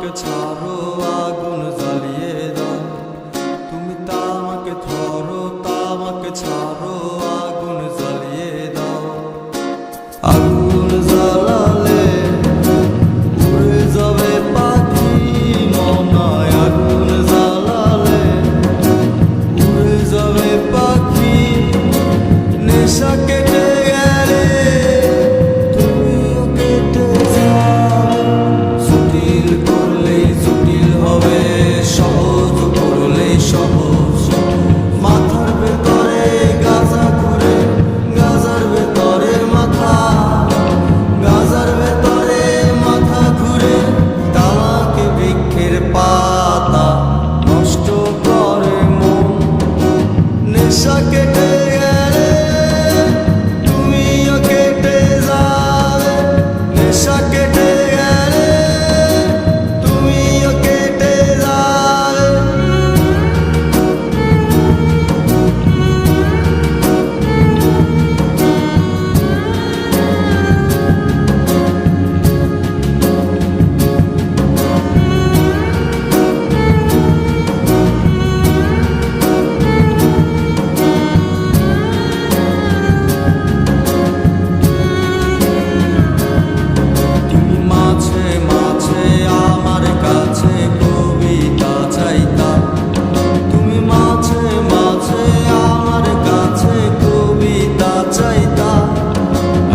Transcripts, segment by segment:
আমাকে ছাড়ো আগুন জ্বালিয়ে দাও, তুমি তা আমাকে ধরো, তা আমাকে ছাড়ো আগুন জ্বালিয়ে দাও। আগুন জ্বালালে উড়ে যাবে পাখি মনায়, আগুন জ্বালালে উড়ে যাবে পাখি। নেশা কেটে গেলে তুমিও কেটে যাবে, জটিল করলেই জটিল হবে, সহজ করলেই সহজ। মাথার ভেতরে গাজা ঘুরে, গাজার ভেতরে মাথা, গাজার ভেতরে মাথা ঘুরে। তামাকে বৃক্ষের পাতা নষ্ট করে মন। নেশা কেটে গেলে তুমিও কেটে যাবে, নেশা কেটে গেলে তুমিও কেটে যাবে। তুমি মাঝে মাঝে আমার কাছে কবিতা চাইতা, তুমি মাঝে মাঝে আমার কাছে কবিতা চাইতা।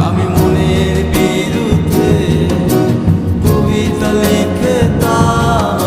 আমি মনের বিরুদ্ধে কবিতা লিখতাম,